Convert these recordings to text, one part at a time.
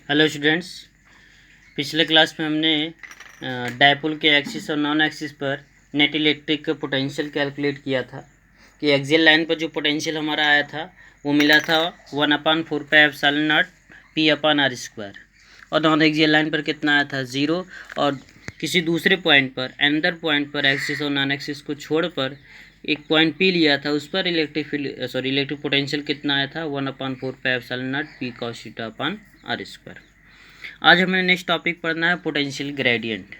Hello students. पिछले class में हमने डायपोल के एक्सिस और नॉन एक्सिस पर नेट इलेक्ट्रिक पोटेंशियल कैलकुलेट किया था कि एक्सियल लाइन पर जो पोटेंशियल हमारा आया था वो मिला था 1/4πε0 P/r²। और नॉन एक्सियल लाइन पर कितना आया था 0। और किसी दूसरे पॉइंट पर अनदर पॉइंट पर एक्सिस और नॉन एक्सिस को छोड़कर एक पॉइंट P लिया था, उस पर इलेक्ट्रिक पोटेंशियल कितना आया था 1/4πε0 P/cos θ/r²। आज हमें नेक्स्ट टॉपिक पढ़ना है पोटेंशियल ग्रेडियंट।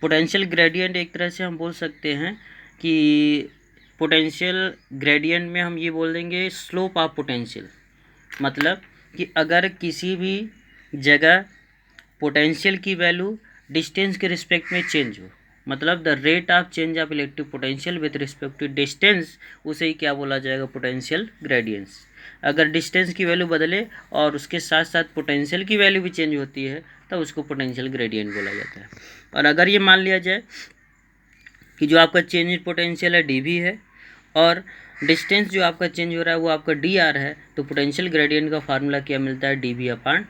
पोटेंशियल ग्रेडियंट एक तरह से हम बोल सकते हैं कि पोटेंशियल ग्रेडियंट में हम ये बोल देंगे स्लोप ऑफ पोटेंशियल। मतलब कि अगर किसी भी जगह पोटेंशियल की वैल्यू डिस्टेंस के रिस्पेक्ट में चेंज हो, मतलब the rate of change of electric potential with respect to distance, उसे ही क्या बोला जाएगा, पोटेंशियल ग्रेडियंट्स। अगर डिस्टेंस की वैल्यू बदले और उसके साथ साथ पोटेंशियल की वैल्यू भी चेंज होती है तब उसको पोटेंशियल ग्रेडियंट बोला जाता है। और अगर ये मान लिया जाए कि जो आपका चेंज इन पोटेंशियल है dv है और डिस्टेंस जो आपका चेंज हो रहा है वो आपका dr है, तो पोटेंशियल ग्रेडियंट का फार्मूला क्या मिलता है, dv/dr।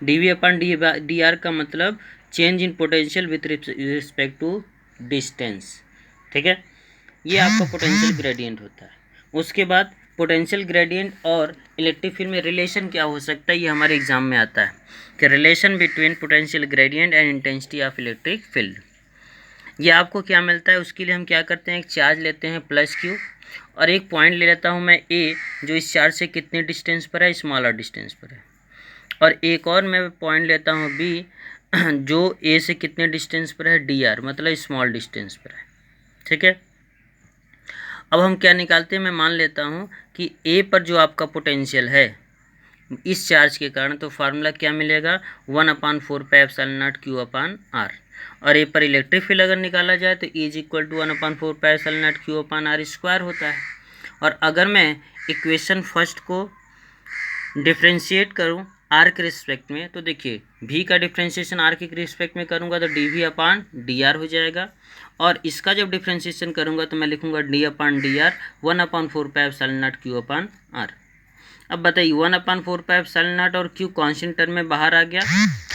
dv/dr का मतलब change in potential with respect to distance. ठीक है, ये आपका पोटेंशियल ग्रेडियंट होता है। उसके बाद पोटेंशियल ग्रेडियंट और इलेक्ट्रिक फील्ड में रिलेशन क्या हो सकता है, ये हमारे एग्जाम में आता है कि relation between potential gradient and intensity of electric field. ये आपको क्या मिलता है, उसके लिए हम क्या करते हैं, एक चार्ज लेते हैं +q और एक पॉइंट ले लेता हूँ मैं a, जो इस चार्ज से कितने डिस्टेंस पर है, स्मॉलर डिस्टेंस पर है। और एक और मैं पॉइंट लेता हूँ b, जो a से कितने डिस्टेंस पर है, dr, मतलब स्मॉल डिस्टेंस पर है। ठीक है, अब हम क्या निकालते हैं, मैं मान लेता हूँ कि a पर जो आपका पोटेंशियल है इस चार्ज के कारण, तो फार्मूला क्या मिलेगा 1/4πε0 Q/r। और ए पर इलेक्ट्रिक फील्ड अगर निकाला जाए तो E = 1/4πε0 Q/r² होता है। और अगर मैं इक्वेशन फर्स्ट को डिफ्रेंशिएट करूं आर के रिस्पेक्ट में, तो देखिए v का डिफ्रेंशिएशन आर के रिस्पेक्ट में करूंगा तो dv/dr हो जाएगा। और इसका जब डिफ्रेंशिएशन करूंगा तो मैं लिखूंगा d/dr 1/4πε0 Q/r। अब बताइए 1/4πε0 और q कांस्टेंट टर्म में बाहर आ गया,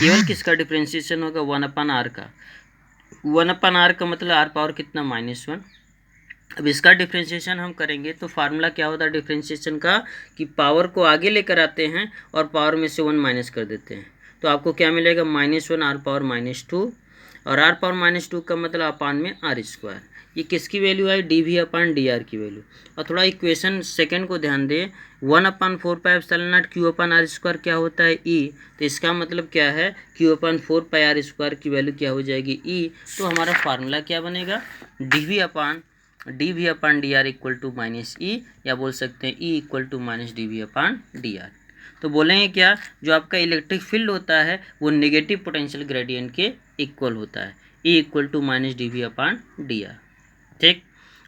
केवल किसका डिफ्रेंशिएशन होगा, 1/r का। 1/r का मतलब r पावर कितना, -1। अब इसका डिफ्रेंशिएशन हम करेंगे तो फार्मूला क्या होता है डिफ्रेंशिएशन का, कि पावर को आगे लेकर आते हैं और पावर में से 1 माइनस कर देते हैं, तो आपको क्या मिलेगा, -1 r⁻²। और r⁻² का मतलब अपान में r²। ये किसकी वैल्यू आई, dv/dr की वैल्यू। और थोड़ा इक्वेशन सेकंड को ध्यान दें, 1/4πε0 Q/r² क्या होता है, e, तो इसका मतलब क्या है, Q/4πr² की वैल्यू क्या हो जाएगी, e। तो हमारा फार्मूला क्या बनेगा, dv/dr = -e, या बोल सकते हैं e = -dv/dr। तो बोलेंगे क्या, जो आपका इलेक्ट्रिक फील्ड होता है वो नेगेटिव पोटेंशियल ग्रेडियंट के इक्वल होता है, e = -dv/dr। ठीक,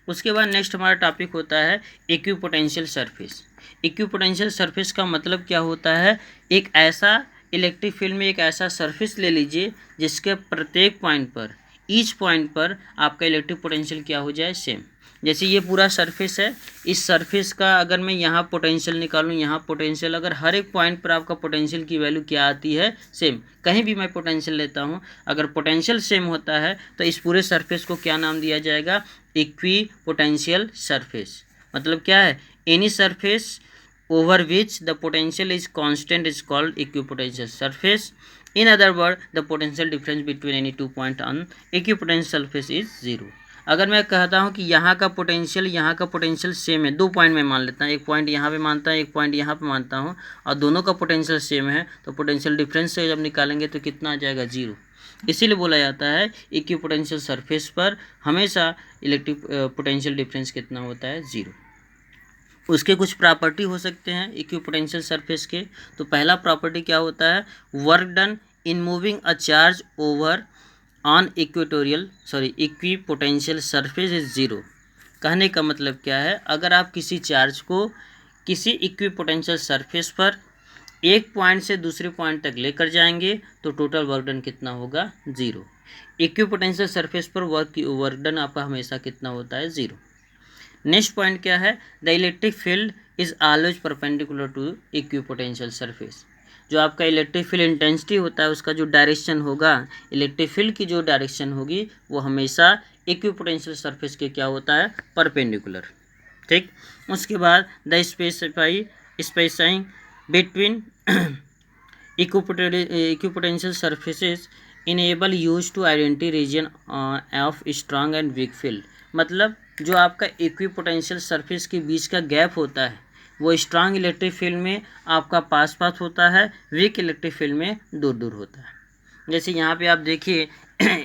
उसके बाद नेक्स्ट हमारा टॉपिक होता है इक्विपोटेंशियल सरफेस। इक्विपोटेंशियल सरफेस का मतलब क्या होता है, एक ऐसा इलेक्ट्रिक फील्ड में एक ऐसा सरफेस ले लीजिए जिसके प्रत्येक पॉइंट पर, ईच पॉइंट पर आपका इलेक्ट्रिक पोटेंशियल क्या हो जाए, सेम। जैसे ये पूरा सरफेस है, इस सरफेस का अगर मैं यहाँ पोटेंशियल निकालूँ, यहाँ पोटेंशियल, अगर हर एक पॉइंट पर आपका पोटेंशियल की वैल्यू क्या आती है, सेम। कहीं भी मैं पोटेंशियल लेता हूँ, अगर पोटेंशियल सेम होता है तो इस पूरे सरफेस को क्या नाम दिया जाएगा, इक्विपोटेंशियल सरफेस। मतलब क्या है, any surface over which the potential is constant is called equipotential surface. In other words, the potential difference between any two points on equipotential surface is 0. अगर मैं कहता हूँ कि यहाँ का पोटेंशियल सेम है, दो पॉइंट में मान लेता हूँ, एक पॉइंट यहाँ पे मानता हूँ, एक पॉइंट यहाँ पे मानता हूँ, और दोनों का पोटेंशियल सेम है, तो पोटेंशियल डिफरेंस से जब निकालेंगे तो कितना आ जाएगा, 0। इसीलिए बोला जाता है इक्विपोटेंशियल सरफेस पर हमेशा इलेक्ट्रिक पोटेंशियल डिफरेंस कितना होता है, 0। उसके कुछ प्रॉपर्टी हो सकते हैं इक्विपोटेंशियल सरफेस के। तो पहला प्रॉपर्टी क्या होता है, work done in moving a charge over on equipotential surface is 0। कहने का मतलब क्या है, अगर आप किसी चार्ज को किसी इक्विपोटेंशियल सरफेस पर एक पॉइंट से दूसरे पॉइंट तक लेकर जाएंगे तो टोटल वर्क डन कितना होगा, 0। इक्विपोटेंशियल सरफेस पर वर्क डन आपका हमेशा कितना होता है, 0। नेक्स्ट पॉइंट क्या है, the electric field is always perpendicular to equipotential surface. जो आपका इलेक्ट्रिक फील्ड इंटेंसिटी होता है उसका जो डायरेक्शन होगा, इलेक्ट्रिक फील्ड की जो डायरेक्शन होगी वो हमेशा इक्विपोटेंशियल सरफेस के क्या होता है, परपेंडिकुलर। ठीक, उसके बाद the specifying between equipotential surfaces enable use to identity region of strong and weak field. मतलब जो आपका इक्विपोटेंशियल सरफेस के बीच का गैप होता है वो स्ट्रांग इलेक्ट्रिक फील्ड में आपका पास पास होता है, वीक इलेक्ट्रिक फील्ड में दूर दूर होता है। जैसे यहाँ पे आप देखिए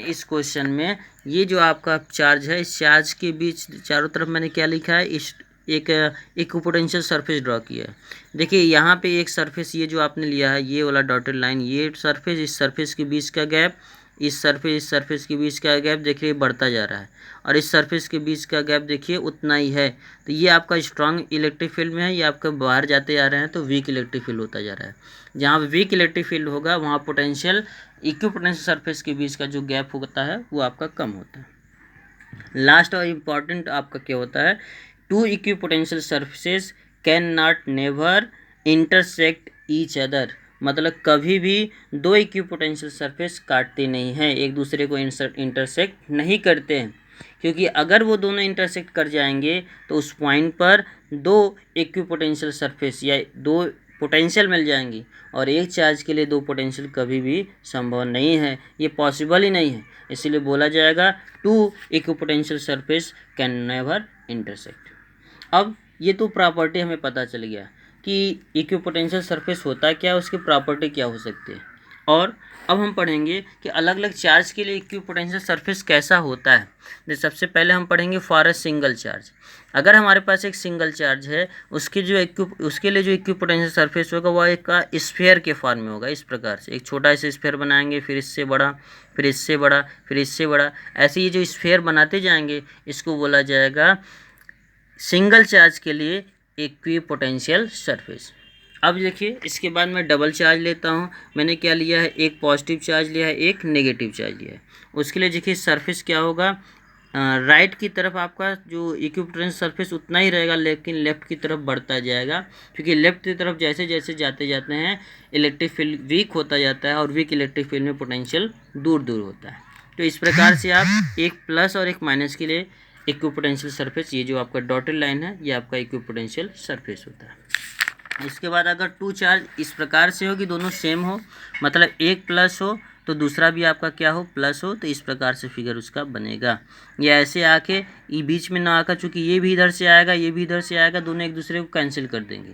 इस क्वेश्चन में ये जो आपका चार्ज है, इस चार्ज के बीच चारों तरफ मैंने क्या लिखा है, इस एक इक्विपोटेंशियल सरफेस ड्रॉ किया है। देखिए यहाँ पे एक सरफेस ये जो आपने लिया है, ये वाला डॉटेड लाइन, ये सरफेस, इस सरफेस के बीच का गैप, इस सरफेस के बीच का गैप देखिए बढ़ता जा रहा है, और इस सरफेस के बीच का गैप देखिए उतना ही है। तो ये आपका स्ट्रांग इलेक्ट्रिक फील्ड में है, ये आपका बाहर जाते जा रहे हैं तो वीक इलेक्ट्रिक फील्ड होता जा रहा है। जहाँ वीक इलेक्ट्रिक फील्ड होगा वहाँ पोटेंशियल इक्विपोटेंशियल सरफेस के बीच का जो गैप होता है वो आपका कम होता है। लास्ट और इम्पॉर्टेंट आपका क्या होता है, two equipotential surfaces can not never intersect each other. मतलब कभी भी दो इक्विपोटेंशियल सरफेस काटते नहीं हैं, एक दूसरे को इंटरसेक्ट नहीं करते हैं, क्योंकि अगर वो दोनों इंटरसेक्ट कर जाएंगे तो उस पॉइंट पर दो इक्विपोटेंशियल सरफेस या दो पोटेंशियल मिल जाएंगी, और एक चार्ज के लिए दो पोटेंशियल कभी भी संभव नहीं है, ये पॉसिबल ही नहीं है। इसीलिए बोला जाएगा two equipotential surface can never intersect. अब ये तो प्रॉपर्टी हमें पता चल गया कि इक्विपोटेंशियल सरफेस होता है क्या, उसकी प्रॉपर्टी क्या हो सकती है। और अब हम पढ़ेंगे कि अलग अलग चार्ज के लिए इक्विपोटेंशियल सरफेस कैसा होता है। जैसे सबसे पहले हम पढ़ेंगे फॉर अ सिंगल चार्ज। अगर हमारे पास एक सिंगल चार्ज है, उसके लिए जो इक्विपोटेंशियल सरफेस होगा वो एक स्फीयर के फॉर्म में होगा। इस प्रकार से एक छोटा सा स्फीयर बनाएंगे, फिर इससे बड़ा, फिर इससे बड़ा, फिर इससे बड़ा, ऐसे ये जो स्फीयर बनाते जाएंगे इसको बोला जाएगा सिंगल चार्ज के लिए इक्विपोटेंशियल सरफेस। अब देखिए इसके बाद मैं डबल चार्ज लेता हूँ। मैंने क्या लिया है, एक पॉजिटिव चार्ज लिया है, एक नेगेटिव चार्ज लिया है। उसके लिए देखिए सरफेस क्या होगा, राइट की तरफ आपका जो इक्विपोटेंशियल सरफेस उतना ही रहेगा, लेकिन लेफ्ट की तरफ बढ़ता जाएगा, क्योंकि लेफ्ट की तरफ जैसे जैसे जाते जाते हैं इलेक्ट्रिक फील्ड वीक होता जाता है, और वीक इलेक्ट्रिक फील्ड में पोटेंशियल दूर दूर होता है। तो इस प्रकार से आप एक प्लस और एक माइनस के लिए इक्विपोटेंशियल सरफेस, ये जो आपका डॉटेड लाइन है ये आपका इक्विपोटेंशियल सरफेस होता है। इसके बाद अगर टू चार्ज इस प्रकार से हो कि दोनों सेम हो, मतलब एक प्लस हो तो दूसरा भी आपका क्या हो, प्लस हो, तो इस प्रकार से फिगर उसका बनेगा। या ऐसे आके ये बीच में ना आकर, चूँकि ये भी इधर से आएगा ये भी इधर से आएगा, दोनों एक दूसरे को कैंसिल कर देंगे,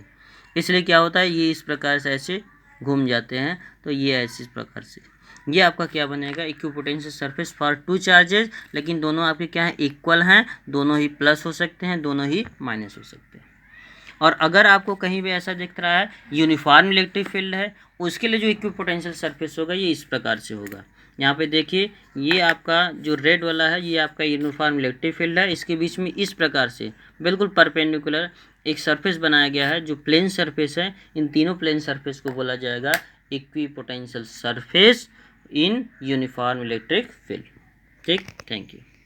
इसलिए क्या होता है ये इस प्रकार से ऐसे घूम जाते हैं। तो ये ऐसे इस प्रकार से ये आपका क्या बनेगा, equipotential surface for two charges, लेकिन दोनों आपके क्या हैं, इक्वल हैं, दोनों ही प्लस हो सकते हैं, दोनों ही माइनस हो सकते हैं। और अगर आपको कहीं भी ऐसा दिख रहा है यूनिफॉर्म इलेक्ट्रिक फील्ड है, उसके लिए जो इक्विपोटेंशियल सरफेस होगा ये इस प्रकार से होगा। यहाँ पे देखिए ये आपका जो रेड वाला है ये आपका यूनिफॉर्म इलेक्ट्रिक फील्ड है, इसके बीच में इस प्रकार से बिल्कुल परपेंडिकुलर एक सरफेस बनाया गया है जो प्लेन सरफेस है। इन तीनों प्लेन सरफेस को बोला जाएगा equipotential surface in uniform electric field. ठीक, थैंक यू।